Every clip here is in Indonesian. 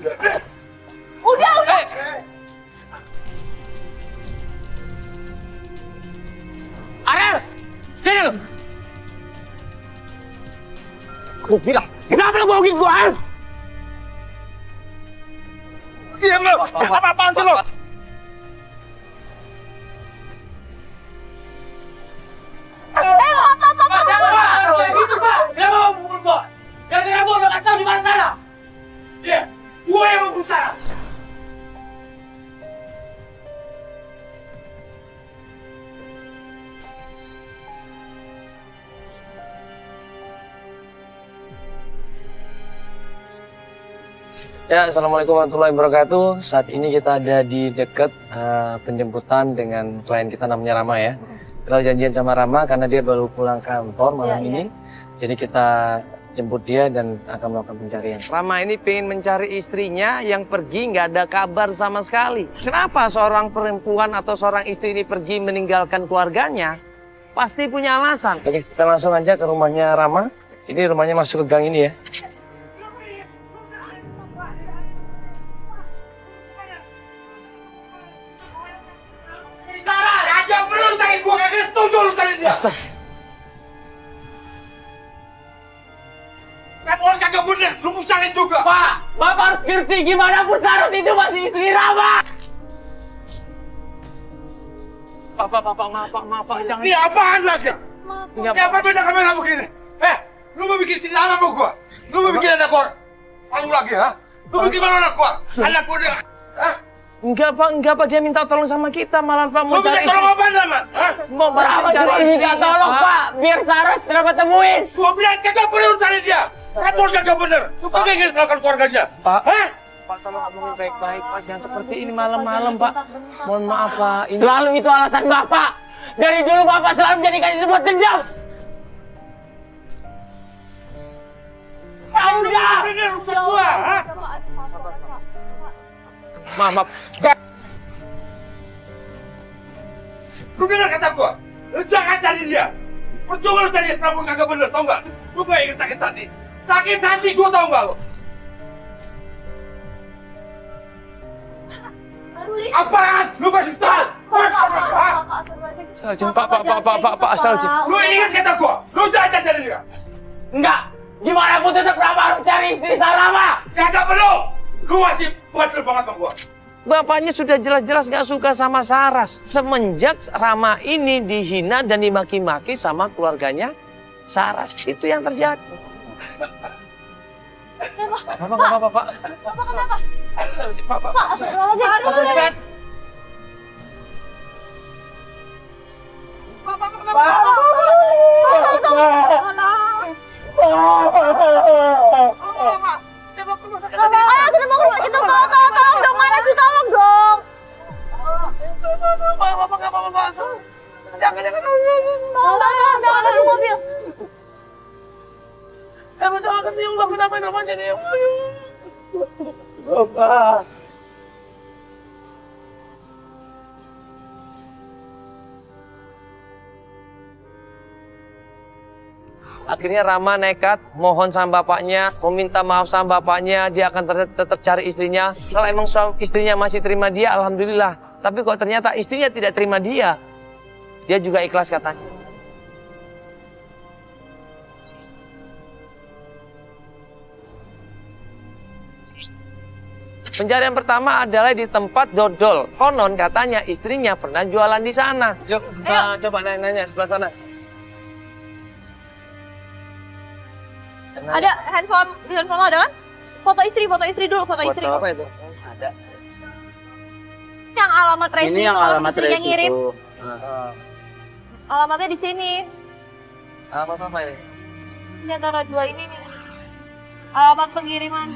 Udah. Arel, sini lu. Aku bilang, kenapa lu bohongin gua? Diam lu. Apa-apaan sih lu? Gitu, Pak. Kenapa mau pukul gua? Gara-gara gua udah nggak tahu di mana Sarah. Iya, gua yang mau Sarah. Ya, Assalamualaikum warahmatullahi wabarakatuh. Saat ini kita ada di dekat penjemputan dengan klien kita namanya Rama ya. Kita janjian sama Rama karena dia baru pulang kantor malam ini. Jadi kita jemput dia dan akan melakukan pencarian. Rama ini pengen mencari istrinya yang pergi nggak ada kabar sama sekali. Kenapa seorang perempuan atau seorang istri ini pergi meninggalkan keluarganya? Pasti punya alasan. Oke, kita langsung aja ke rumahnya Rama. Ini rumahnya masuk ke gang ini ya. Gua kagak setuju lu cari dia. Telepon kagak bener, lu musangin juga. Pak, Bapak harus ngerti gimana pun Saras itu masih istri Rama. Bapak, jangan. Ini apaan lagi? Ini apa beda kamera begini? Lu mau bikin istri Rama mau gua? Lu mau bikin anak gua? Malu lagi, ha? Lu bikin malu anak gua? Anak gua dia, hah? Enggak pak, dia minta tolong sama kita, malah Pak mau Lu minta cari tolong apa Rama? mau cari minta tolong Pak, biar Saras dapat temuin. Gua bilang kagak bener cari dia. Telepon kagak bener. Lu kagak ingin melakukan keluarganya. Pak, hah? Pak tolong ngomongin baik-baik Pak, jangan seperti ini malam-malam Pak. Mohon maaf Pak. Ini... Selalu itu alasan Bapak. Dari dulu Bapak selalu menjadikan itu sebuah dendam. Ah, udah. Ini rusak gua, hah? Maaf. Lu dengar kata gua? Lu jangan cari dia. Percuma lu cari dia, Prabu kagak bener, tau nggak? Lu gak ingin sakit hati. Sakit hati gua tau nggak lu? Apaan? Lu masih tahu? Astagfirullahaladzim, Pak, astagfirullahaladzim. Lu ingat kata gua? Lu jangan cari dia. Enggak. Gimana pun tetap Bapak harus cari istri Rama. Kagak perlu. Lu masih bandel banget sama gua. Bapaknya sudah jelas-jelas gak suka sama Saras. Semenjak Rama ini dihina dan dimaki-maki sama keluarganya Saras. Itu yang terjadi. Bapak. Bapak kenapa? Pak, astagfirullahaladzim. Ayo kita mau ke rumah, kita tolong dong, mana sih, tolong dong. Bapak gak apa-apa. Jangan. Jangan ada mobil. Jangan ketiung, kenapa namanya dia? Bapak. Akhirnya Rama nekat, mohon sama bapaknya, meminta maaf sama bapaknya, dia akan tetap cari istrinya. Kalau emang istrinya masih terima dia, alhamdulillah. Tapi kok ternyata istrinya tidak terima dia juga ikhlas katanya. Pencarian pertama adalah di tempat dodol. Konon katanya istrinya pernah jualan di sana. Yuk, coba nanya sebelah sana. Ada handphone, di handphone lo ada kan? Foto istri dulu, foto istri. Apa itu? Ada. Yang alamat resi Ini yang itu, alamat istrinya resi ngirim. itu. Alamatnya di sini. Apa ini? Ini antara dua ini nih. Alamat pengiriman.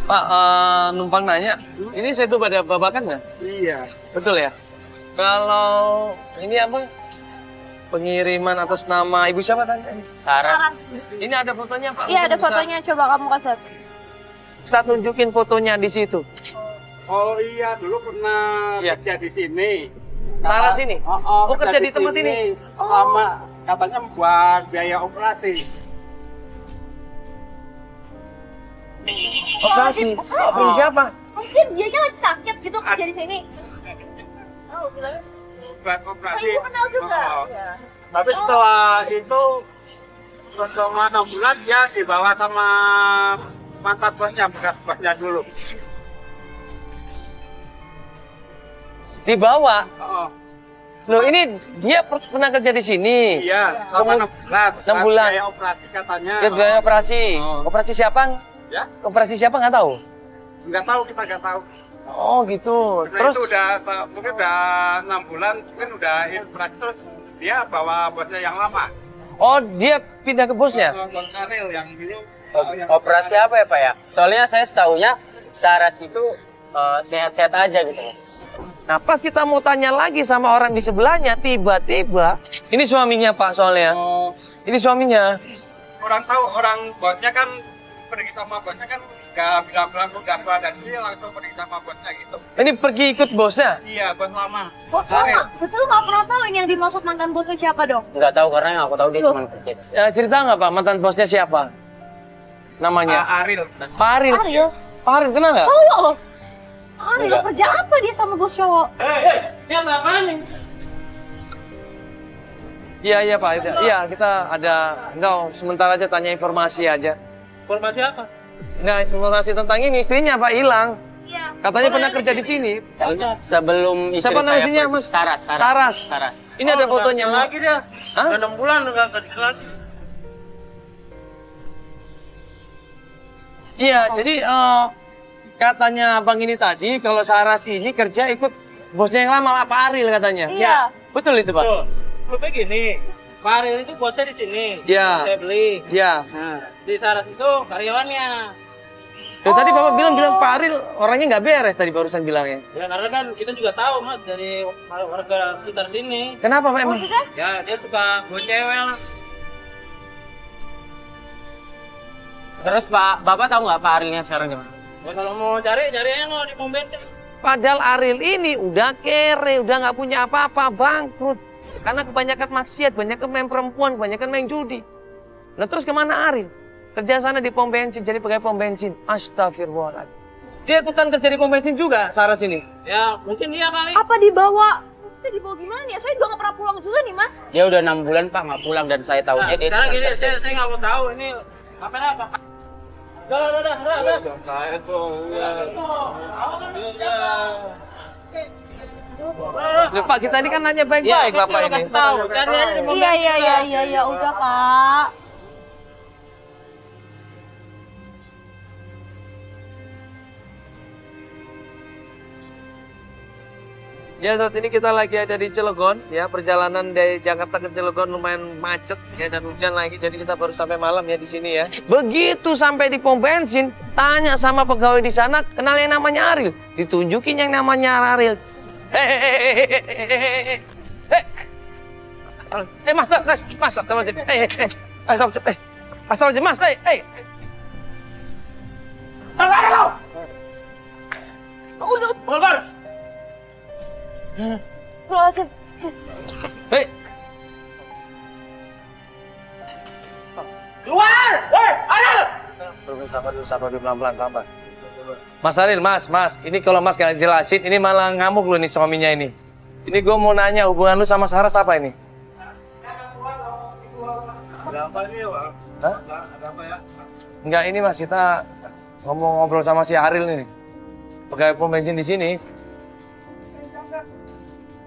Pak, numpang nanya, ini saya tuh pada babakan nggak? Iya. Betul ya? Kalau ini apa? Pengiriman atas nama ibu siapa tadi? Saras. Ini ada fotonya Pak? Iya, ada Bisa fotonya. Coba kamu kasih. kita tunjukin fotonya di situ. Oh iya, dulu pernah Iya. kerja di sini. Saras ini? Oh, kerja di tempat ini? Lama, katanya buat biaya operasi. Operasi. Operasi siapa? Mungkin dia lagi sakit gitu kerja di sini. Oh, bilangnya operasi. ibu kenal juga. Oh. Iya. Tapi setelah itu selama 6 bulan dia dibawa sama mantan bosnya, bekas bosnya dulu. Dibawa. Oh, Loh ini dia pernah kerja di sini. iya, selama 6 bulan. 6 bulan. Kayak operasi katanya. Dia bilang operasi. Oh. Operasi siapa? Ya, Operasi siapa nggak tahu. nggak tahu, kita nggak tahu. Oh gitu. Karena Terus itu mungkin udah 6 bulan, mungkin udah infrastruktur, terus dia bawa bosnya yang lama. oh dia pindah ke bosnya. Bos Karel yang dulu. Operasi apa ya Pak ya? Soalnya saya setahunya Saras itu sehat-sehat aja gitu. Nah pas kita mau tanya lagi sama orang di sebelahnya, tiba-tiba ini suaminya Pak soalnya. Oh, Ini suaminya. orang tahu, orang bosnya kan pergi sama bosnya kan nggak bilang-bilang nggak ada, dia langsung pergi sama bosnya gitu. Ini pergi ikut bosnya. Iya, bos lama. Oh, betul nggak pernah tahu ini yang dimaksud mantan bosnya siapa dong? Nggak tahu karena yang aku tahu dia Loh. cuma kerja di sini. Cerita nggak Pak mantan bosnya siapa? Namanya? Aril. Pak Aril. Ariel. Pak Aril kenal nggak? Tahu loh. Ariel kerja apa dia sama bos cowok? Iya Pak. Iya kita ada. Enggak sementara aja tanya informasi aja. Informasi apa? Enggak informasi tentang ini istrinya Pak hilang. Iya. Katanya pernah kerja di sini. Sebelum istri Siapa nama saya istrinya, pergi. Mas? Saras. Saras. Ini ada fotonya. Lagi dia. Hah? Udah 6 bulan udah kerja lagi. Iya, jadi katanya abang ini tadi kalau Saras ini kerja ikut bosnya yang lama Pak Aril katanya. Iya. Betul itu Pak? Tuh, lebih gini. Pak Aril itu bosnya di sini. Iya. Saya beli. Iya. Nah, di Saras itu karyawannya. Ya, tadi Bapak bilang Pak Aril orangnya nggak beres tadi barusan bilangnya. Ya karena kan kita juga tahu Mas dari warga sekitar sini. Kenapa Pak emang? Maksudnya? Ya dia suka bawa cewek lah. Terus Bapak tahu nggak Pak Arilnya sekarang di mana? Ya, kalau mau cari aja no di pom bensin. Padahal Aril ini udah kere, udah nggak punya apa-apa, bangkrut. Karena kebanyakan maksiat, banyakan main perempuan, banyakan main judi. Nah terus kemana Aril? Kerja sana di pom bensin, jadi pegawai pom bensin. Astagfirullahaladzim. Dia ikutan kerja di pom bensin juga, Saras ini. Ya mungkin dia kali. Apa dibawa? Maksudnya dibawa gimana nih? Saya juga nggak pernah pulang juga nih mas. Dia udah 6 bulan Pak nggak pulang dan saya tahunya Nah, dia sekarang cuma gini, kerja di saya nggak mau tahu ini apa. Udah. Loh, Pak, kita ini kan nanya baik-baik Bapak ini. Tahu, cari aja di pom bensin. Iya, udah kak. Ya saat ini kita lagi ada di Cilegon, ya perjalanan dari Jakarta ke Cilegon lumayan macet ya dan hujan lagi, jadi kita baru sampai malam ya di sini ya. Begitu sampai di pom bensin, tanya sama pegawai di sana, kenal yang namanya Aril, ditunjukin yang namanya Aril. Mas, Udah. Keluar! Berhasil. Hei, Keluar! Woi, Aril! sabar dulu, pelan-pelan, sabar. Mas Aril, mas, ini kalau mas gak jelasin, ini malah ngamuk lu nih suaminya ini. Ini gue mau nanya hubungan lu sama Saras apa ini? Ada apa ini, Pak? Hah? Ada apa ya? Enggak, ini mas, kita ngobrol sama si Aril nih. Pegawai pom bensin di sini.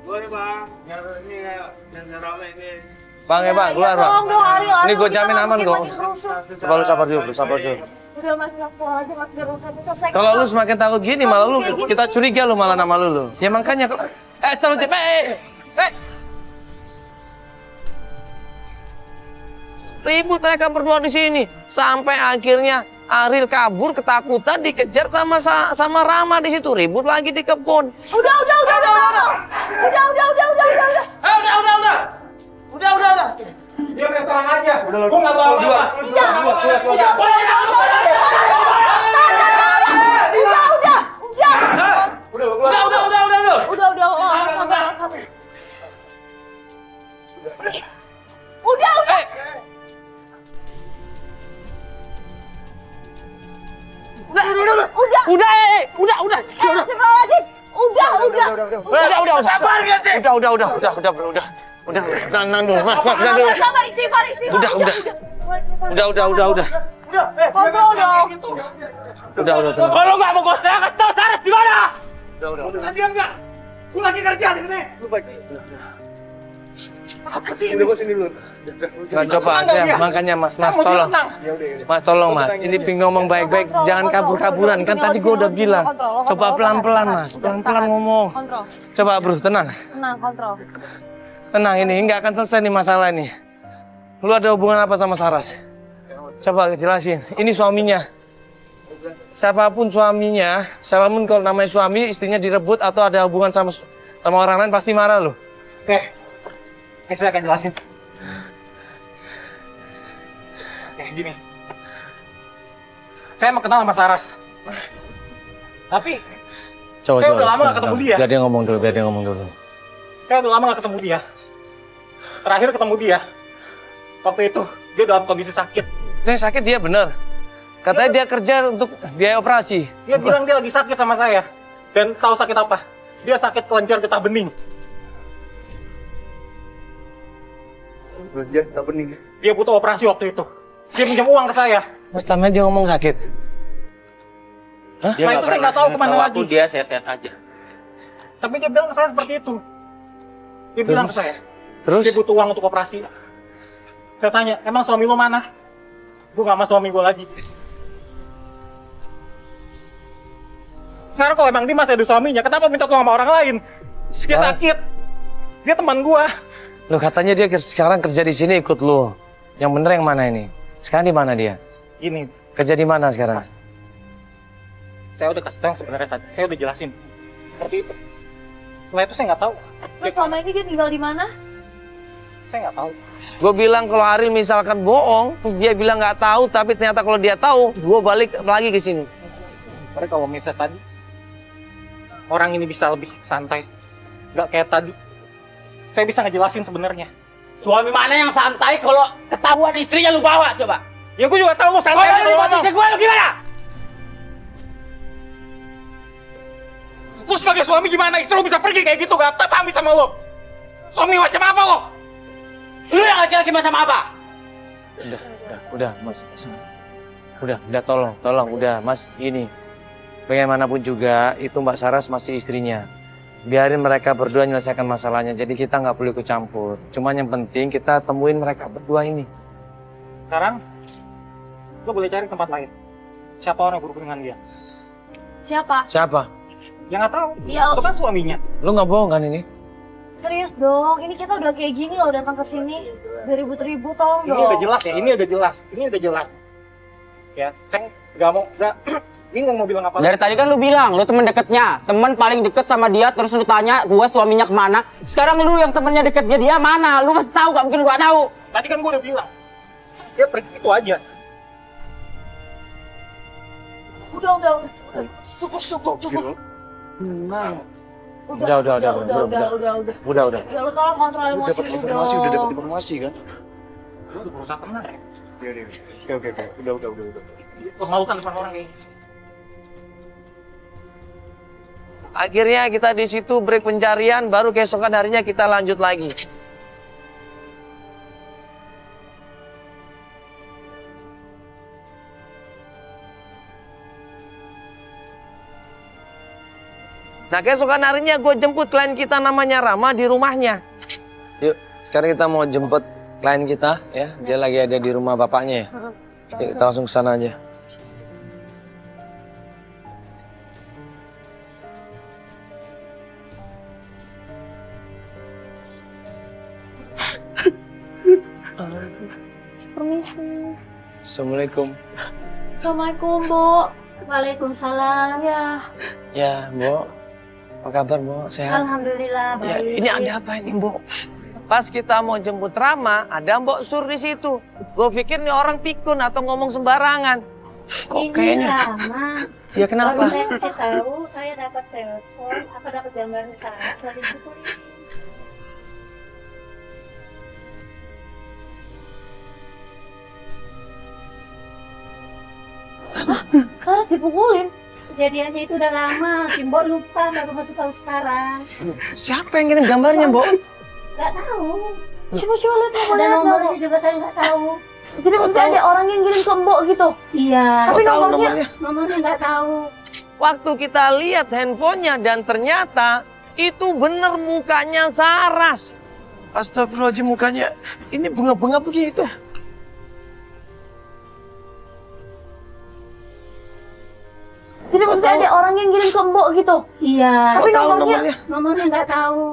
Boleh Bang, biar ini yang rame ini. Bang ya bang, keluar bang. Tolong dong Ariel. Ini gue jamin aman kok. Coba lu sabar dulu, sabar dulu. Udah mas, pulang aja mas, biar urusan selesai. Kalau lu semakin takut gini, malah lu kita curiga lu malah nama lu. Ya makanya, terlalu cepet. Ribut mereka berdua di sini, sampai akhirnya Aril kabur ketakutan dikejar sama Rama di situ, ribut lagi di kebun. Udah. Udah. Dia udah terang aja. Gua nggak tahu apa. Iya. Udah. Udah. Astagfirullahaladzim. Udah. Sabar gak sih? Udah. Tenang dulu, Mas, tenang dulu. Sabar, istighfar. Udah. Kontrol dong. Udah, tenang. Kalau nggak mau gue kasih tau Saras di mana? Udah. Diam nggak? Gue lagi kerja di sini. Sini dulu. Nggak, coba ya, makanya Mas tolong. Mas tolong Mas, ini ping ngomong baik-baik, jangan kabur-kaburan. Kan tadi gue udah bilang. Coba pelan-pelan Mas, pelan-pelan ngomong. Kontrol. Coba bro, tenang. Tenang, kontrol. Tenang, ini nggak akan selesai nih masalah ini. Lu ada hubungan apa sama Saras? Coba jelasin. Ini suaminya. Siapapun suaminya, siapapun kalau namanya suami, istrinya direbut atau ada hubungan sama orang lain pasti marah loh. Oke, saya akan jelasin. Gini. Saya mau kenal sama Saras. Tapi saya udah lama gak ketemu dia. Biar dia ngomong dulu. Saya udah lama gak ketemu dia. Terakhir ketemu dia, waktu itu dia dalam kondisi sakit. Yang sakit dia bener. Katanya dia kerja untuk biaya operasi. Dia bilang dia lagi sakit sama saya. Dan tahu sakit apa? Dia sakit kelenjar getah bening. Dia butuh operasi waktu itu. Dia pinjam uang ke saya. Mas tamanya dia ngomong sakit. Hah? Setelah itu saya nggak tahu kemana lagi. Dia sehat-sehat aja. Tapi dia bilang ke saya seperti itu. Dia bilang ke saya, Terus? dia butuh uang untuk operasi. Saya tanya, emang suami lo mana? Gue gak sama suami gue lagi. Sekarang kalau emang dia masih ada suaminya, kenapa minta tolong sama orang lain? Dia sakit. Dia teman gue. Lo katanya dia sekarang kerja di sini ikut lo. Yang bener yang mana ini? Sekarang di mana dia? Ini, Kerja di mana sekarang? saya udah kasih tahu yang sebenarnya tadi. Saya udah jelasin. Seperti itu. Setelah itu saya nggak tahu. Terus selama ini dia tinggal di mana? Saya nggak tahu. Gue bilang kalau Ariel misalkan bohong, dia bilang nggak tahu, tapi ternyata kalau dia tahu, gue balik lagi ke sini. Karena kalau misalnya tadi, orang ini bisa lebih santai. Nggak kayak tadi. Saya bisa ngejelasin sebenarnya. Suami mana yang santai kalau ketahuan istrinya lu bawa coba? Ya gue juga tahu lo santai. Kalau lu bawa istri gue lu gimana? Lu sebagai suami gimana? Istri lu bisa pergi kayak gitu, gak pamit sama lo. Suami macam apa lo? Lu yang laki-laki macam apa? Udah, Mas. Udah, tolong, udah, Mas. Ini, bagaimanapun juga, itu Mbak Saras masih istrinya. Biarin mereka berdua menyelesaikan masalahnya, jadi kita nggak perlu ikut campur. Cuman yang penting kita temuin mereka berdua ini. Sekarang, lo boleh cari tempat lain. Siapa orang yang berhubungan dengan dia? Siapa? Siapa? Ya nggak tahu. Ya, Itu kan suaminya. Lu nggak bohong kan ini? serius dong. Ini kita udah kayak gini loh datang ke sini. Beribut-ribut tolong Ini dong. udah jelas ya. Ini udah jelas. Ya, saya nggak mau, nggak bingung mau bilang apa. Dari tadi kan lu bilang, lu temen deketnya, temen paling deket sama dia, terus lu tanya gua suaminya kemana. Sekarang lu yang temennya deketnya dia mana? Lu masih tahu gak? Mungkin gua tahu. Tadi kan gue udah bilang. Dia pergi itu aja. Udah. Cukup. Udah. Udah, lu tolong kontrol emosi lu dong. Udah dapat informasi kan? Lu udah berusaha tenang ya? Oke. Udah. Memalukan depan orang kayak gini. Akhirnya kita di situ break pencarian, baru keesokan harinya kita lanjut lagi. Nah, keesokan harinya gue jemput klien kita namanya Rama di rumahnya. Yuk, sekarang kita mau jemput klien kita ya. Dia lagi ada di rumah bapaknya ya. Yuk, kita langsung ke sana aja. Permisi. Assalamualaikum. Assalamualaikum, Bu. Waalaikumsalam. Ya, Bu. Apa kabar, Bu? Sehat? Alhamdulillah Ya, baik. ini ada apa ini, Bu? Pas kita mau jemput Rama, ada Mbok Sur di situ. Gue pikir nih orang pikun atau ngomong sembarangan. Kok Ini kayaknya? Rama. Ya kenapa? Baru saya kasih tahu, saya dapat telepon, dapat gambar Saras dari situ. Hah? Saras dipukulin? kejadiannya itu udah lama. Simbol lupa, baru masih tahu sekarang. Siapa yang kirim gambarnya, Mbok? Nggak tahu. Coba lihat Ada nomornya juga saya nggak tahu. Jadi maksudnya ada orang yang ngirim ke Mbok gitu. Iya. Tapi Kok tahu nomornya Nomornya nggak tahu. Waktu kita lihat handphonenya dan ternyata itu bener mukanya Saras. Astagfirullahaladzim, mukanya ini bunga-bunga begitu. Jadi maksudnya ada orang yang ngirim ke Mbok gitu. Iya. Tapi Kok tahu nomornya Nomornya nggak tahu.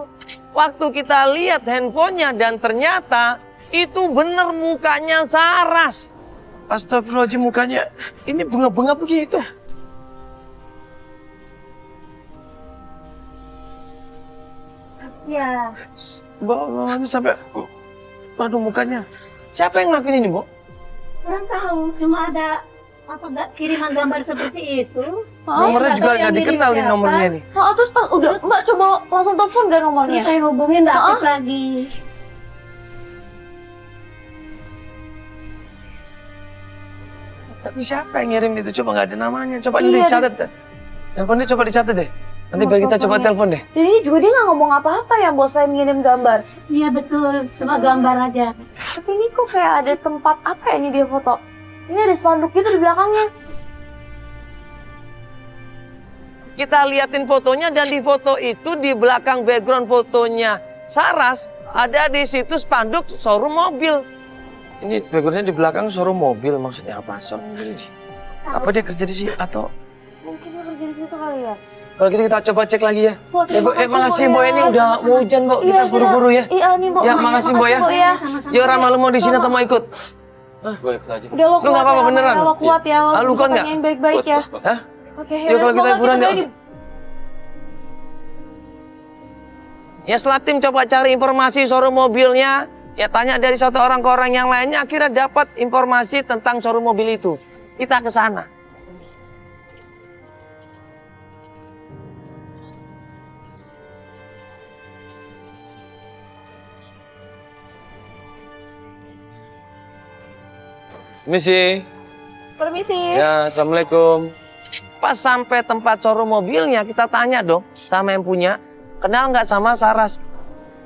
Waktu kita lihat handphonenya dan ternyata itu bener mukanya Saras. Astagfirullahaladzim, mukanya ini bunga-bunga begitu. Iya. Mbak Allah, ini sampai aduh mukanya. Siapa yang ngelakuin ini, Mbok? Kurang tahu. Cuma ada apa nggak kiriman gambar seperti itu. Nomornya juga nggak dikenal nih nomornya nih. Oh, terus pas udah Mbak coba langsung telepon gak nomornya? Terus saya hubungin nggak aktif lagi. Tapi siapa yang ngirim itu? Coba nggak ada namanya. Coba Iya, dicatat deh. Handphonenya coba dicatat deh. Nanti biar kita coba telepon deh. Jadi juga dia nggak ngomong apa-apa ya bos saya ngirim gambar. Iya betul. Cuma gambar aja. Tapi ini kok kayak ada tempat apa ya ini dia foto? Ini ada spanduk gitu di belakangnya. Kita liatin fotonya dan di foto itu di belakang background fotonya Saras ada di situ spanduk showroom mobil. Ini backgroundnya di belakang showroom mobil, maksudnya apa? Showroom mobil ini. Apa dia kerja di sini atau? Mungkin dia kerja di situ kali ya. Kalau gitu kita coba cek lagi ya. Bo, terima kasih, makasih Bo, Mbok, ya. ini udah mau hujan Mbok, kita buru-buru ya. Iya nih Mbok. Ya makasih Mbok ya. Sama-sama. Yuk Rama, lu mau di sini atau mau ikut? Gue ikut aja. Udah lo Lu kuat nggak apa-apa ya, beneran? Lo kuat ya, lo Lu bisa kuat nggak? tanyain baik-baik ya. Hah? Oke, Yuk, kalau kita semoga hiburan, kita yuk. Ya setelah tim coba cari informasi showroom mobilnya, ya tanya dari satu orang ke orang yang lainnya, akhirnya dapat informasi tentang showroom mobil itu. Kita ke sana. Misi. Permisi. Ya, assalamualaikum. Pas sampai tempat showroom mobilnya, kita tanya dong sama yang punya. Kenal nggak sama Saras?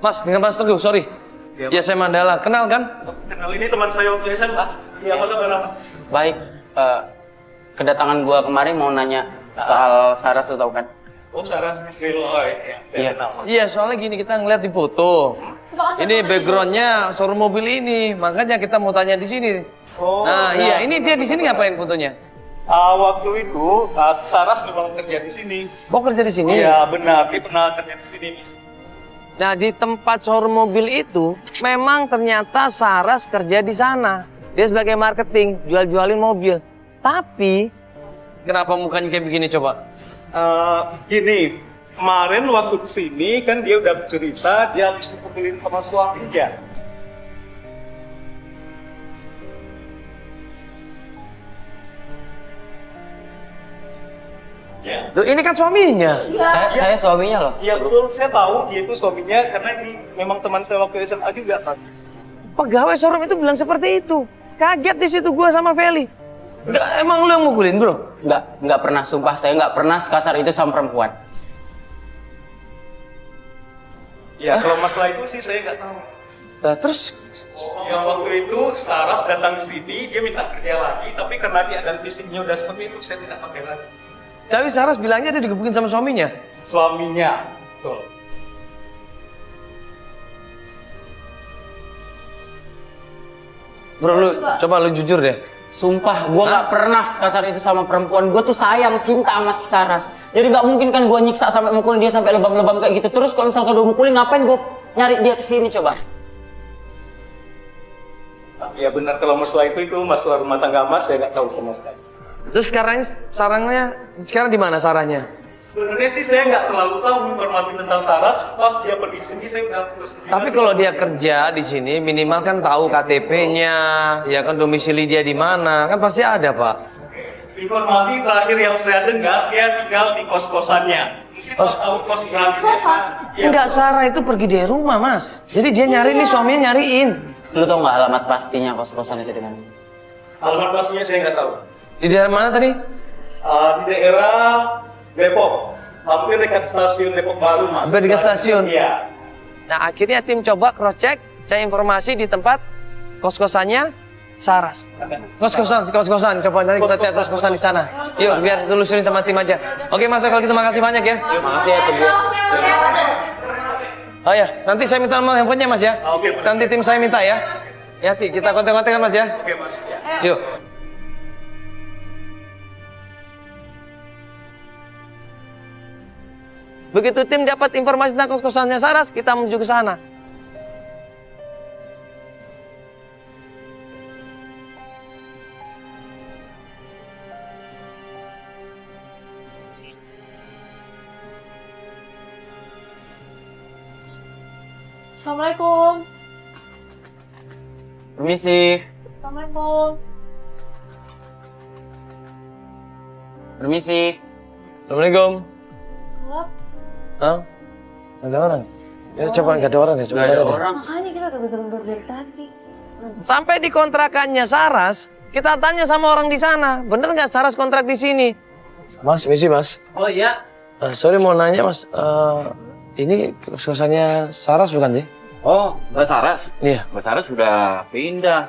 Mas, dengan Mas Teguh, sorry. Ya, saya Mandala. Kenal kan? Kenal, ini teman saya waktu SMA. Iya, apa kabar? Baik, kedatangan gua kemarin mau nanya soal Saras, lu tahu kan? Oh, Saras Bismillah. Iya. Iya, soalnya gini, kita ngeliat di foto. Ini backgroundnya showroom mobil ini, makanya kita mau tanya di sini. Oh, Nah, iya, ini dia di sini ngapain fotonya? Waktu itu Saras memang kerja di sini. Oh, kerja di sini? Iya, benar. Dia pernah kerja di sini. Nah, di tempat showroom mobil itu, memang ternyata Saras kerja di sana. Dia sebagai marketing, jual-jualin mobil. Tapi, kenapa mukanya kayak begini coba? Gini, kemarin waktu kesini kan dia udah cerita dia habis dipukulin sama suaminya. Ya. Loh, ini kan suaminya. Saya suaminya loh. Iya betul, saya tahu dia itu suaminya karena ini memang teman saya waktu SMA juga kan. Pegawai showroom itu bilang seperti itu. Kaget di situ gua sama Feli. Enggak, emang lu yang mukulin, Bro? Nggak pernah, sumpah saya nggak pernah sekasar itu sama perempuan. Ya kalau masalah itu sih saya nggak tahu. Nah, terus Yang waktu itu Saras datang ke sini, dia minta kerja lagi, tapi karena dia dan fisiknya udah seperti itu, saya tidak pakai lagi. tapi Saras bilangnya dia digebukin sama suaminya. Suaminya, betul. Bro, lu coba lu jujur deh. Sumpah, gue nggak pernah sekasar itu sama perempuan. Gue tuh sayang, cinta sama si Saras. Jadi nggak mungkin kan gue nyiksa sampai mukulin dia sampai lebam-lebam kayak gitu. Terus kalau misalkan udah mukulin, ngapain gue nyari dia kesini coba? Ya benar, kalau masalah itu masalah rumah tangga Mas, saya nggak tahu sama sekali. Terus sekarang di mana sarangnya? Sebenarnya sih saya nggak terlalu tahu informasi tentang Saras. Pas dia pergi sini, saya udah terus. Tapi kalau dia kerja di sini minimal kan tahu KTP-nya, ya kan domisili dia di mana, kan pasti ada, Pak. Informasi terakhir yang saya dengar, dia tinggal di kos-kosannya. Mungkin Mas tahu kos berapa? Enggak, Sarah itu pergi dari rumah, Mas. Jadi dia nyari nih, suaminya nyariin. Lu tau nggak alamat pastinya kos-kosan itu di mana? Alamat pastinya saya nggak tahu. Di daerah mana tadi? Di daerah Depok, hampir dekat stasiun Depok Baru, Mas. Hampir dekat stasiun? Iya. Nah, akhirnya tim coba cross check, cari informasi di tempat kos-kosannya Saras. Kos-kosan. Coba nanti kita cek kos-kosan di sana. Yuk, biar telusurin sama tim aja. Oke, Mas, kalau gitu makasih banyak ya. Makasih ya Tunggu. Oh ya, nanti saya minta nomor handphonenya, Mas ya. Oke, Mas. Nanti tim saya minta ya. Ya, kita kontak-kontakan, Mas ya. Oke, Mas. Yuk. Begitu tim dapat informasi tentang kos-kosannya Saras, kita menuju ke sana. Assalamualaikum. Permisi. Assalamualaikum. Permisi. Assalamualaikum. Halo. Hah? Ada orang? Ya, coba nggak ada orang ya. Coba Nggak ada tanya deh. orang. Makanya kita udah bener-bener dari tadi. Sampai di kontrakannya Saras, kita tanya sama orang di sana, bener nggak Saras kontrak di sini? Mas, misi Mas. Oh iya. Sorry mau nanya Mas, ini kos-kosannya Saras bukan sih? Oh, Mbak Saras? Iya. Mbak Saras sudah pindah.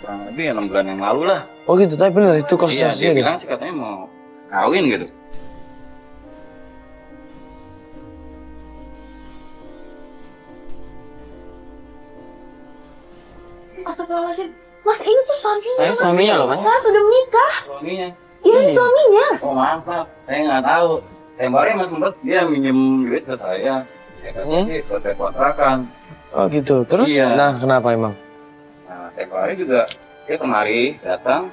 Kurang lebih 6 bulan yang lalu lah. Oh gitu, tapi bener itu Iya, kos-kosannya. dia gitu? bilang sih katanya mau kawin gitu. Astagfirullahaladzim. Mas, ini tuh suaminya. Saya Mas. suaminya loh, Mas. Saya sudah menikah. Suaminya. Iya, ini suaminya. Oh maaf, saya nggak tahu. Kemarin Mas sempet dia minjem duit ke saya. Ya katanya sih buat kontrakan. Oh gitu, terus? Iya. Nah, kenapa emang? Nah, tempo hari juga dia kemari datang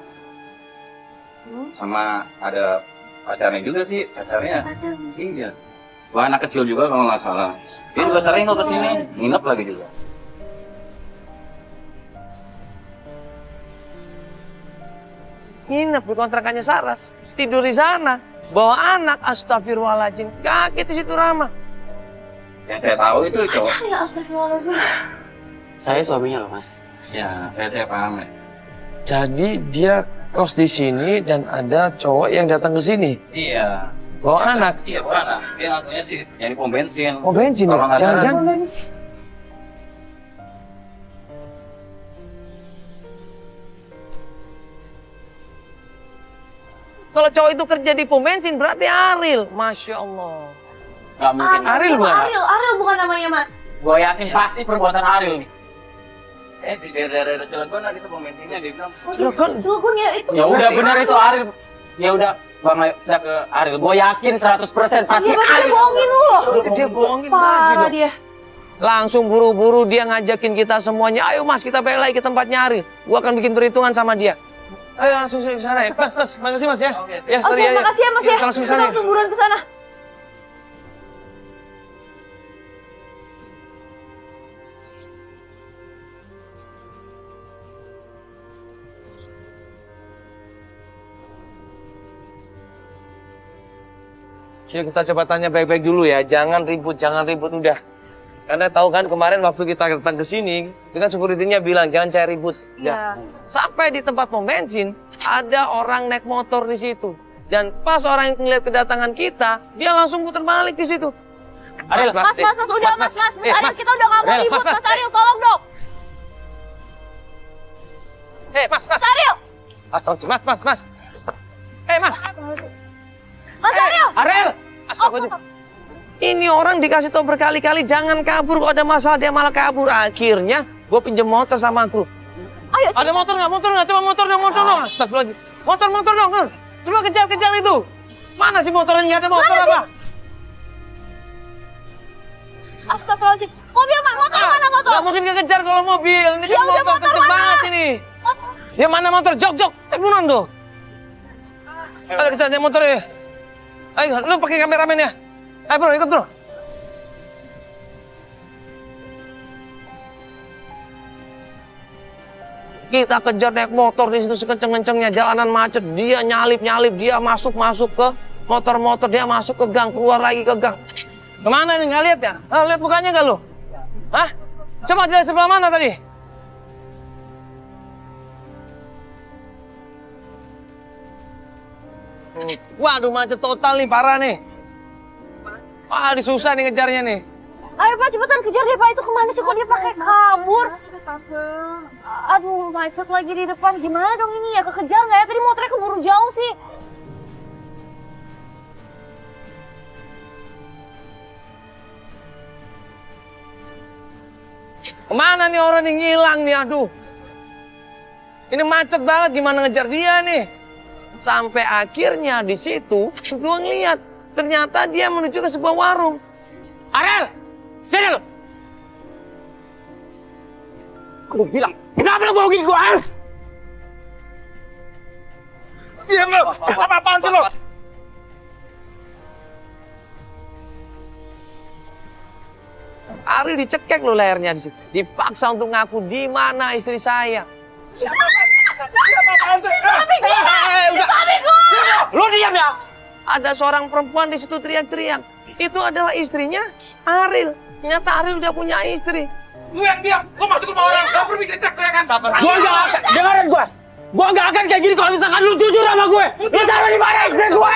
sama ada pacarnya juga sih, pacarnya. Iya. Wah, anak kecil juga kalau nggak salah. Dia juga sering kok kesini, nginep lagi juga. Nginep di kontrakannya Saras, tidur di sana, bawa anak, astagfirullahaladzim, kaget di situ Rama. Yang saya tahu itu cowok. Pacarnya, astagfirullahaladzim. Saya suaminya loh, Mas. Ya, saya paham ya. Jadi dia kos di sini dan ada cowok yang datang ke sini, Iya. bawa anak. Iya, bawa anak. Dia ngakunya sih nyari pom bensin. Oh bensin Kalau ya? nggak salah- Jangan-jangan. Kalau cowok itu kerja di pom bensin berarti Aril, Masya Allah. Gak mungkin. Aril bukan? Aril bukan namanya, Mas. Gue yakin pasti perbuatan Aril nih. Di daerah Cilegon ada itu pom bensinnya, dia bilang. Cilegon ya itu. Ya udah benar itu Aril. Ya udah, Bang, ayo kita ke Aril. Gue yakin 100% pasti Dia berarti Aril. bohongin lu loh. Dia bohongin lagi Parah dong. dia. Langsung buru-buru dia ngajakin kita semuanya, ayo Mas kita balik lagi ke tempatnya Aril. Gua akan bikin perhitungan sama dia. Ayo langsung ke sana ya. Mas, makasih Mas ya. Ya, Oke, sorry ya. makasih ya, Mas ya. Kita langsung ke Kita sana. langsung buruan ke sana. Yuk kita coba tanya baik-baik dulu ya. Jangan ribut udah. Karena tahu kan kemarin waktu kita datang ke sini, kan security-nya bilang jangan cari ribut. Udah. Sampai di tempat pom bensin, ada orang naik motor di situ. Dan pas orang yang ngeliat kedatangan kita, dia langsung putar balik di situ. Aril, Mas, udah Mas. Aril, kita udah nggak mau Aril, ribut, Mas, Mas Aril, tolong dong. Mas. Mas Aril. Astagfirullah, Mas. Mas. Mas Aril. Arel! Astagfirullahaladzim. Ini orang dikasih tahu berkali-kali jangan kabur, kalau ada masalah dia malah kabur. Akhirnya gue pinjam motor sama kru. Ayo. Ada motor nggak? Coba motor dong. Astagfirullahaladzim. Motor dong. Coba kejar itu. Mana sih motornya? Nggak ada motor Mana apa? Astagfirullahaladzim. Mobil mana? Motor mana motor? Nggak mungkin kejar kalau mobil. Ini Ya kan udah, motor motor kenceng mana? banget ini. Ya mana motor? Jok. Buruan tuh. Ada kejar motor ya. Ayo, lu pakai kameramen ya. Ayo bro, ikut bro. Kita kejar naik motor di situ sekenceng-kencengnya, jalanan macet, dia nyalip, dia masuk ke motor-motor, dia masuk ke gang, keluar lagi ke gang. Kemana nih, nggak lihat ya? Lihat mukanya nggak lu? Hah? Coba dari sebelah mana tadi? Waduh, macet total nih, parah nih. Wah, disusah nih ngejarnya nih. Ayo Pak, cepetan kejar dia Pak. Itu kemana sih kok dia pakai kabur? Aduh, macet lagi di depan. Gimana dong ini ya? Kekejar nggak ya? Tadi motornya keburu jauh sih. Kemana nih orang yang ngilang nih, aduh. Ini macet banget, gimana ngejar dia nih. Sampai akhirnya di situ, gue ngeliat. Ternyata dia menuju ke sebuah warung. Arel, sini lu. Aku bilang, kenapa lu bohongin gua, Arel? Diam lu! Apa-apaan sih lu? Ariel dicekek lo lehernya di situ. Dipaksa untuk ngaku di mana istri saya. Lu diam ya? Ada seorang perempuan di situ teriak-teriak. Itu adalah istrinya Ariel. Ternyata Ariel udah punya istri. Lu yang diam! Lu masuk rumah orang! Gak perlu bisa teriak-teriakan! Gua nggak akan, dengerin gua. Gua nggak akan kayak gini kalau misalkan lu jujur sama gue. Lu taruh di mana istri gue?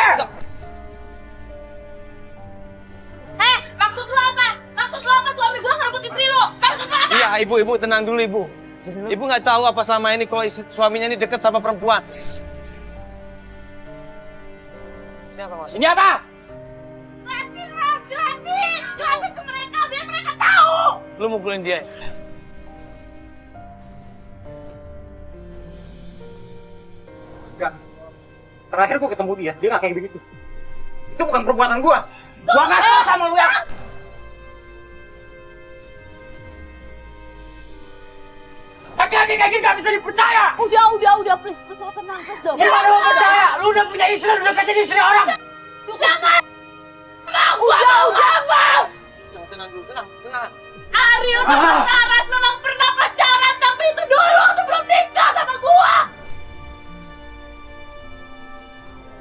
Maksud lu apa? Maksud lu apa suami gue ngerebut istri lu? Maksud lu apa? Iya, ibu tenang dulu, Ibu. Ibu nggak tahu apa selama ini kalau suaminya ini dekat sama perempuan. Ini apa, Mas? Ini apa? Jelasin, Rob, jelasin! Jelasin ke mereka, biar mereka tahu! Lu mukulin dia. Enggak. Terakhir gua ketemu dia nggak kayak begitu. Itu bukan perbuatan gua. Gua nggak tahu sama lu ya. Laki-laki kayak gini nggak bisa dipercaya. Udah, please, lo tenang, please dong. Gimana lu percaya? Lu udah punya istri, lu deketin istri orang. Jangan! Gua mau apa? Tenang dulu, tenang. Ariel pacaran, memang pernah pacaran, tapi itu dulu sebelum nikah sama gua.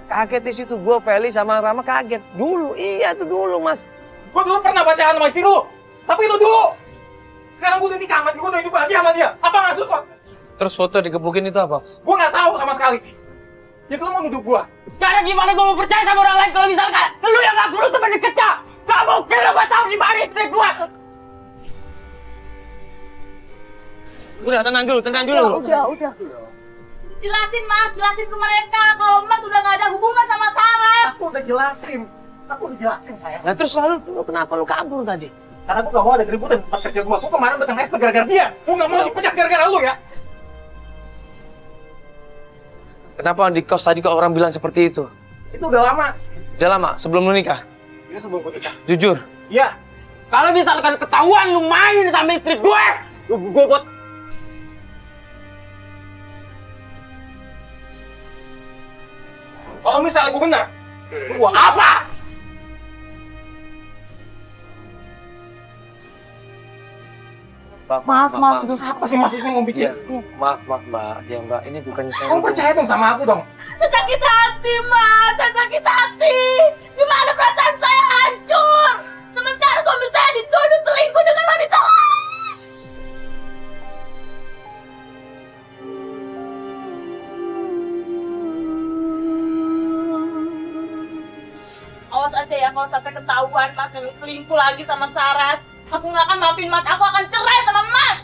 Kaget di situ, gue Feli sama Rama kaget. Dulu, iya itu dulu, Mas. Gua dulu pernah pacaran sama istri lu. Tapi itu dulu. Sekarang gua udah nikah sama dia, gua udah hidup bahagia sama dia. Apa maksud lo? Terus foto digebukin itu apa? Gua nggak tahu sama sekali. Itu lo mau nuduh gua. Sekarang gimana gue mau percaya sama orang lain kalau misalkan lu yang ngaku lu teman deketnya? Gak mungkin lu gak tahu di mana istri gue. Udah, tenang dulu. Udah. Jelasin Mas, jelasin ke mereka kalau Mas udah gak ada hubungan sama Sarah. Aku udah jelasin kayak. Nah terus lalu lu kenapa lu kabur tadi? Karena gua gak mau ada keributan di tempat kerja gua. Gua kemarin udah kena SP gara-gara dia. Gua gak mau dipecat gara-gara lu ya. Kenapa di kos tadi kok orang bilang seperti itu? Itu udah lama. Udah lama, sebelum lu nikah? Ini sebelum gua nikah. Jujur? Iya. Kalau misalkan ketahuan lu main sama istri gue buat Kalau misalnya gua benar, gua apa? Maaf, udah. apa sih maksudnya mau bikin? Maaf, Mbak. Ya, Mbak, ini bukannya saya... Kamu percaya dong sama aku dong. Sakit hati, Mas. Sakit hati. Gimana perasaan saya hancur? Sementara suami saya dituduh selingkuh dengan wanita lain. Awas aja ya kalau sampai ketahuan Mas selingkuh lagi sama Sarah. Aku nggak akan maafin Mas. Aku akan cerai sama Mas.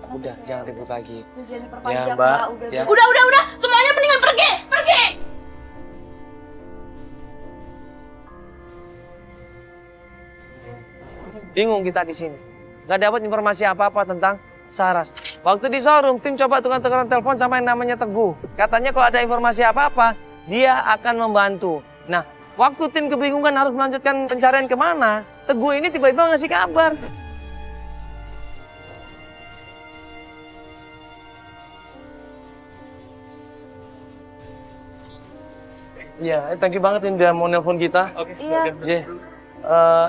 Udah, jangan ribut lagi. Jangan Ya, perpanjang, Mbak. Udah. Ya. Udah. Semuanya mendingan pergi. Bingung kita di sini. Nggak dapat informasi apa-apa tentang Saras. Waktu di showroom, tim coba tukar-tukaran telepon sama yang namanya Teguh. Katanya kalau ada informasi apa-apa, dia akan membantu. Nah, waktu tim kebingungan harus melanjutkan pencarian kemana, Teguh ini tiba-tiba ngasih kabar. Iya, thank you banget ini udah mau nelpon kita. Oke. Iya.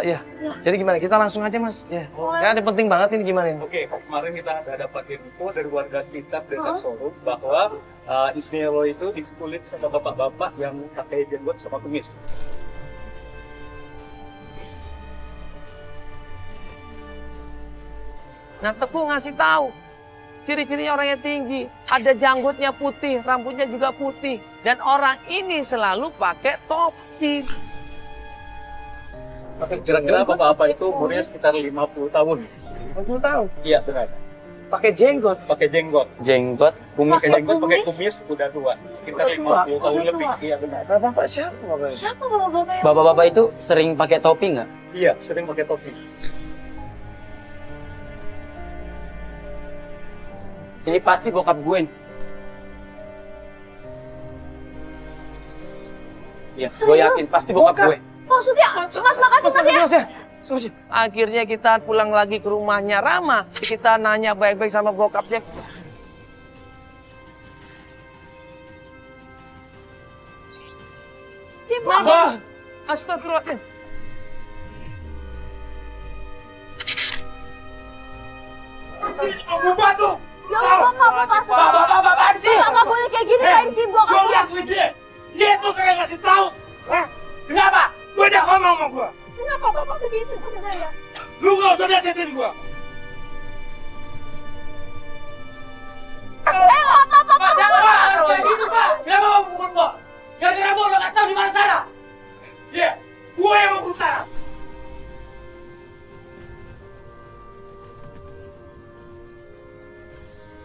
Ya. Jadi gimana? Kita langsung aja, Mas. Ya. Kan ada penting banget ini gimana ini? Oke, kemarin kita ada dapat info dari warga sekitar dekat showroom bahwa istrinya lo itu diculik sama bapak-bapak yang pakai jenggot sama kumis. Nah, Teguh ngasih tahu. Ciri-cirinya orangnya tinggi, ada janggutnya putih, rambutnya juga putih. Dan orang ini selalu pakai topi. Kira-kira bapak-bapak itu umurnya sekitar 50 tahun. 50 tahun. Iya, benar. Pakai jenggot. Pakai jenggot. Jenggot, kumis. Pakai jenggot, pakai kumis, udah tua. Sekitar 50 tahun lebih. Iya, benar. Bapak siapa Bapak? Siapa bapak-bapak yang... Bapak-bapak itu sering pakai topi nggak? Iya, sering pakai topi. Ini pasti bokap gue. Iya, gue yakin pasti bokap gue. Maksudnya, Mas makasih Mas ya. Akhirnya kita pulang lagi ke rumahnya Rama. Kita nanya baik-baik sama bokapnya. Wah, astagfirullahaladzim. Abu Batu! Ya Bapak sih. Bapak nggak boleh kayak gini, Pak sih Gua bokap ya. ngasih dia! Dia tuh kalian ngasih tahu! Hah? Kenapa? Gua udah ngomong sama gua! Kenapa Bapak begitu sama saya? Lu gak usah nasihatin gua! Bapak. Jangan kayak gitu, Pak. Kenapa mau pukul Pak? Gara-gara Mbok udah kasih tahu di mana Sarah. Iya! Gua yang mau berusaha!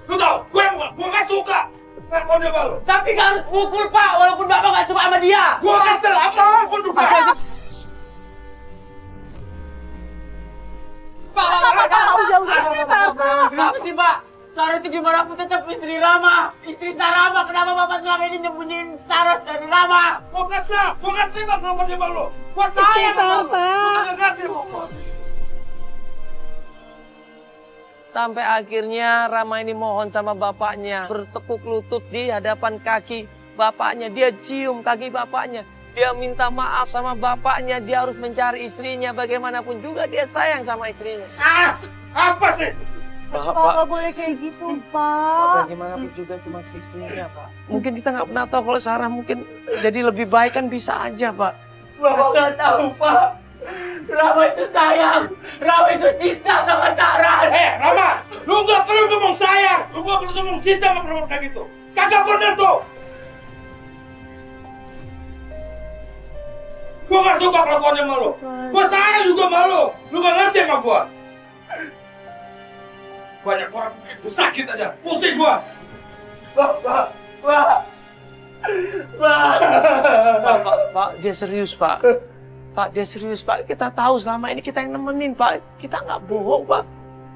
Lu tau, gua gak suka ngelakuin dia malu. Tapi nggak harus pukul Pak, walaupun Bapak nggak suka sama dia. Gua kesel, apapun juga. Bapak udah. Kenapa sih Pak? Sarah itu gimana pun tetap istri Rama. Istri Sarah Pak, kenapa Bapak selama ini nyembunyiin Sarah dari Rama? Gua kesel, gua gak terima ngelakuin dia malu. Gua sayang sama lu. Gua gak ngerti lu. Sampai akhirnya Rama ini mohon sama bapaknya. Bertekuk lutut di hadapan kaki bapaknya. Dia cium kaki bapaknya. Dia minta maaf sama bapaknya. Dia harus mencari istrinya. Bagaimanapun juga dia sayang sama istrinya. Ah! Apa sih? Bapak nggak boleh kayak gitu, Pak. Bagaimanapun juga itu masih istrinya, Pak. Mungkin kita nggak pernah tahu kalau Sarah mungkin jadi lebih baik kan bisa aja, Pak. Bapak nggak tahu Pak. Rama itu sayang. Rama itu cinta sama Sarah. Rama! Lu gak perlu ngomong sayang. Lu gak perlu ngomong cinta sama perempuan kayak gitu. Kagak bener tuh. Gua gak suka kelakuannya sama lu. Gua sayang juga sama lu. Lu gak ngerti sama gua. Banyak orang bikin gua sakit aja. Pusing gua. Pak, dia serius, Pak. Pak, dia serius, Pak. Kita tahu selama ini kita yang nemenin, Pak. Kita nggak bohong, Pak.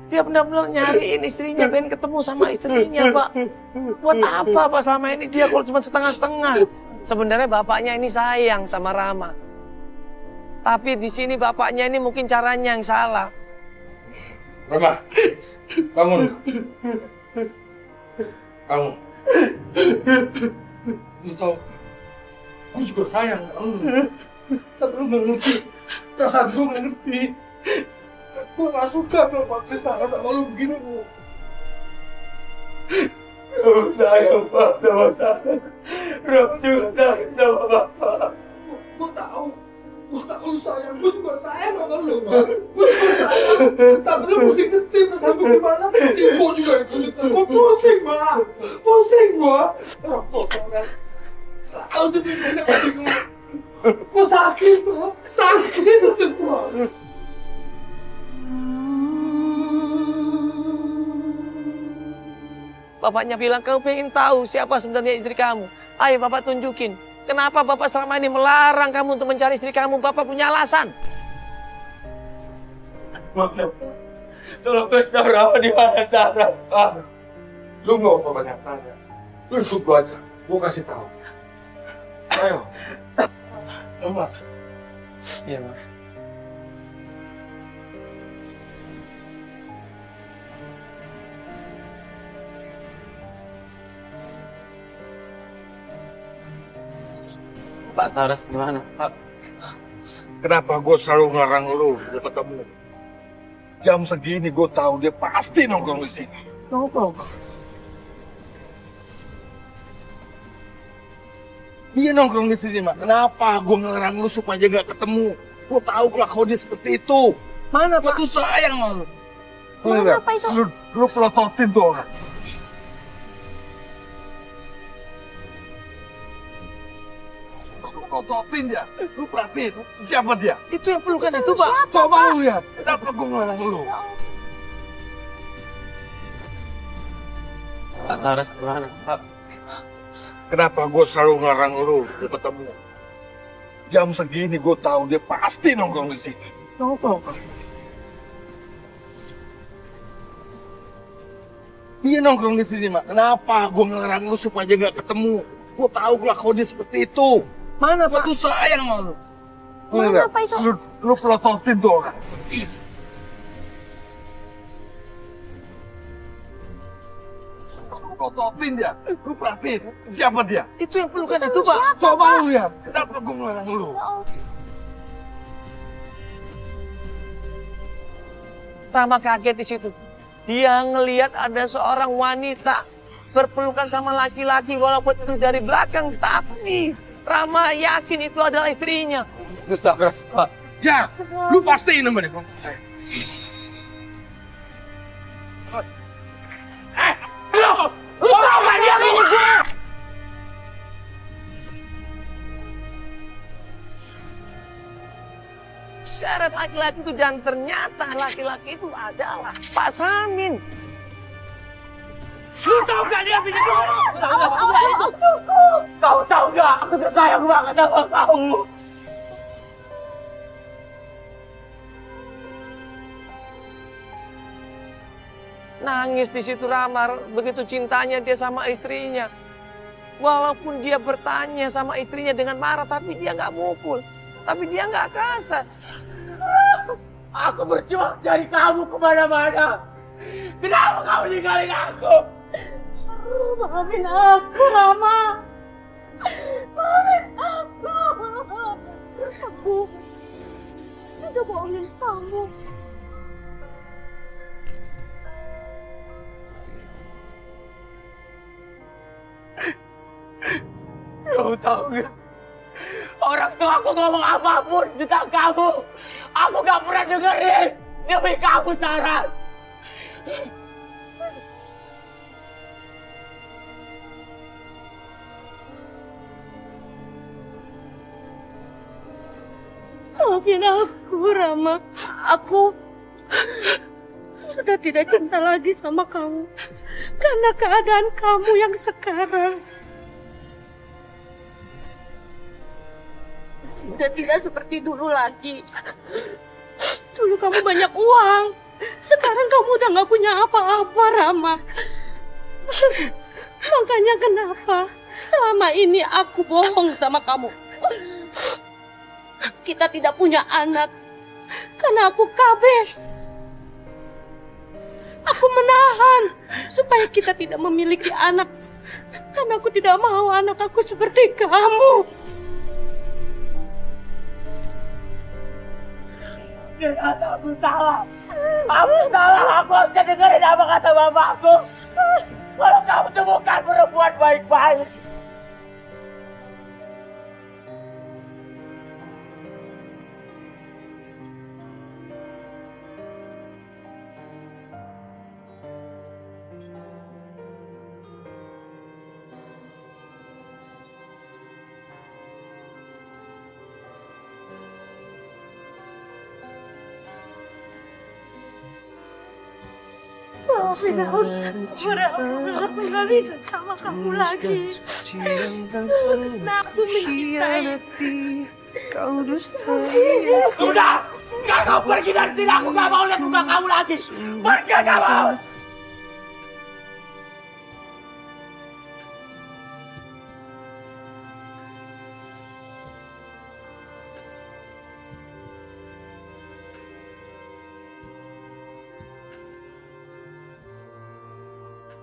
Dia benar-benar nyariin istrinya, pengen ketemu sama istrinya, Pak. Buat apa, Pak, selama ini dia kalau cuma setengah-setengah? Sebenarnya bapaknya ini sayang sama Rama. Tapi di sini bapaknya ini mungkin caranya yang salah. Rama, bangun. Bangun. Lu tau, gua juga sayang sama lu. Tapi lu gak ngerti. Perasaan lu gak ngerti. Gua gak suka kalau paksa Sarah sama lu begini, Bu. Kamu sayang Pak sama Sarah. Ram juga sayang sama Bapak. Gua tahu lu sayang. Gua juga sayang sama lu, Pak. Gua juga sayang. Tapi lu mesti ngerti perasaan gua gimana. Pusing gua juga ikut. Gua pusing, Pak. Pusing gua. Selalu tuh bikin pusing gua. Gua sakit, Pak. Sakit hati gua. Bapaknya bilang, kamu pengen tahu siapa sebenarnya istri kamu. Ayo Bapak tunjukin. Kenapa Bapak selama ini melarang kamu untuk mencari istri kamu? Bapak punya alasan. Mana? Tolong kasih tahu Rama di mana Sarah, Pak. Lu nggak usah banyak tanya. Lu ikut gua aja. Gua kasih tahu. Ayo. Ayo, Mas. Iya, Mas. Pak Taras gimana, Pak? Kenapa gue selalu ngelarang lu ketemu? Jam segini gue tahu dia pasti nongkrong di sini. Nongkrong? Dia nongkrong di sini, Mak. Kenapa gue ngelarang lu supaya dia gak ketemu? Gue tahu kelakuan dia seperti itu. Mana, Gue Pak? tuh sayang sama lu. Mana apa itu? Lu pelototin tuh orang. Lu pelototin dia. Lu perhatiin. Siapa dia? Itu yang pelukan itu, Pak. Coba lu lihat. Kenapa gue ngelarang lu? Pak Saras gimana? Pak, Kenapa gue selalu ngelarang lu ketemu? Jam segini gue tahu dia pasti nongkrong di sini. Nongkrong. Dia nongkrong di sini, Mak. Kenapa gue ngelarang lu supaya dia gak ketemu? Gue tahu kelakuan dia seperti itu. Mana, Gue tuh sayang sama lu. Mana apa itu? Lu pelototin tuh orang. Lu pelototin dia. Lu perhatiin. Siapa dia? Itu yang pelukan itu, Pak. Coba lu lihat. Kenapa gue ngelarang lu? Rama kaget di situ. Dia ngelihat ada seorang wanita berpelukan sama laki-laki walaupun itu dari belakang, tapi Rama yakin itu adalah istrinya. Ustaz, Pak. Ya, lu pastiin sama dia. Lu tau gak dia ini gue? Syarat laki-laki itu dan ternyata laki-laki itu adalah Pak Samin. Lu tau gak dia bini gue? Kau tau gak? Aku tuh sayang banget sama kamu. Nangis di situ Ramar, begitu cintanya dia sama istrinya. Walaupun dia bertanya sama istrinya dengan marah, tapi dia nggak mukul, tapi dia nggak kasar. Aku berjuang cari kamu kemana-mana. Kenapa kamu ninggalin aku? Maafin aku, Rama. Maafin aku. Aku tidak bohongin kamu. Kamu tahu gak? Orang tua aku ngomong apapun tentang kamu, aku gak pernah dengerin. Demi kamu, Sarah. Maafin aku, Rama. Aku sudah tidak cinta lagi sama kamu. Karena keadaan kamu yang sekarang. Sudah tidak seperti dulu lagi. Dulu kamu banyak uang. Sekarang kamu udah gak punya apa-apa, Rama. Makanya kenapa selama ini aku bohong sama kamu. Kita tidak punya anak. Karena aku kabeh. Aku menahan supaya kita tidak memiliki anak. Karena aku tidak mau anak aku seperti kamu. Ternyata aku salah. Aku salah. Aku harusnya dengerin apa kata bapakku. Kalau kamu temukan perempuan baik-baik. Maafin aku, aku gak bisa sama kamu lagi. Nah, aku mencintai. Sudah! Gak kau pergi dari sini. Aku gak mau lihat muka kamu lagi. Pergi gak mau.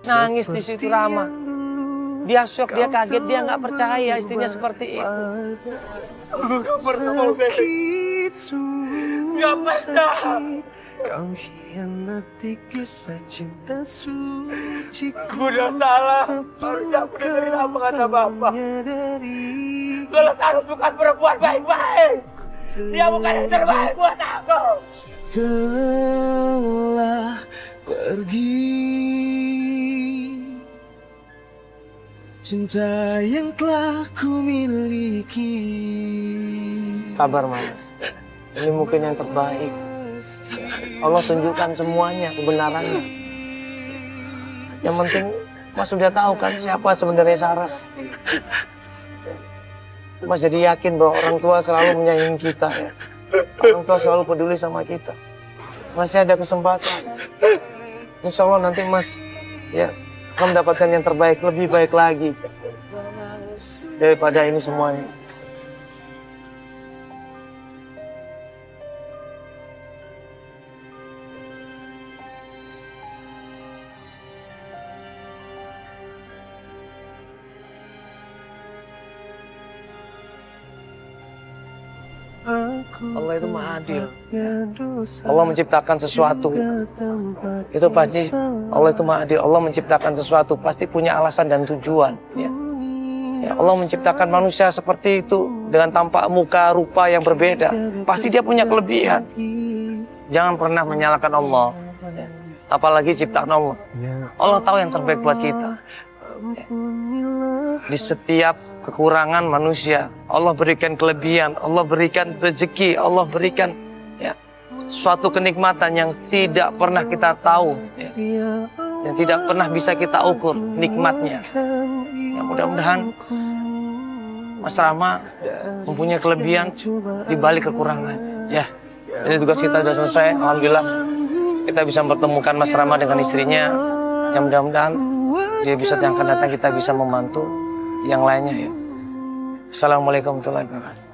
Nangis di situ Rama. Dia shock, dia kaget, dia nggak percaya istrinya seperti itu. Aku nggak pernah mau begitu. Nggak pernah. Kau hianati kisah cinta suci. Aku udah salah. Harusnya aku dengerin apa kata bapak. Kalau harus bukan perempuan baik-baik. Dia bukan yang terbaik buat aku. Telah pergi. Cinta yang telah ku miliki. Sabar Mas, ini mungkin yang terbaik. Allah tunjukkan semuanya, kebenarannya. Yang penting Mas sudah tahu kan siapa sebenarnya Saras. Mas jadi yakin bahwa orang tua selalu menyayangi kita ya. Orang tua selalu peduli sama kita. Masih ada kesempatan. Insya Allah nanti Mas ya akan mendapatkan yang terbaik, lebih baik lagi daripada ini semuanya. Allah itu maha adil. Allah menciptakan sesuatu. Itu pasti Allah itu maha adil. Allah menciptakan sesuatu pasti punya alasan dan tujuan. Ya. Ya, Allah menciptakan manusia seperti itu dengan tampak muka rupa yang berbeda. Pasti dia punya kelebihan. Jangan pernah menyalahkan Allah. Ya. Apalagi ciptaan Allah. Allah tahu yang terbaik buat kita. Ya. Di setiap kekurangan manusia, Allah berikan kelebihan, Allah berikan rezeki, Allah berikan ya, suatu kenikmatan yang tidak pernah kita tahu, ya, yang tidak pernah bisa kita ukur nikmatnya. Ya, mudah-mudahan Mas Rama mempunyai kelebihan di balik kekurangan. Ya, ini tugas kita sudah selesai. Alhamdulillah kita bisa mempertemukan Mas Rama dengan istrinya. Yang mudah-mudahan dia bisa yang akan datang kita bisa membantu yang lainnya ya. Assalamualaikum warahmatullahi wabarakatuh.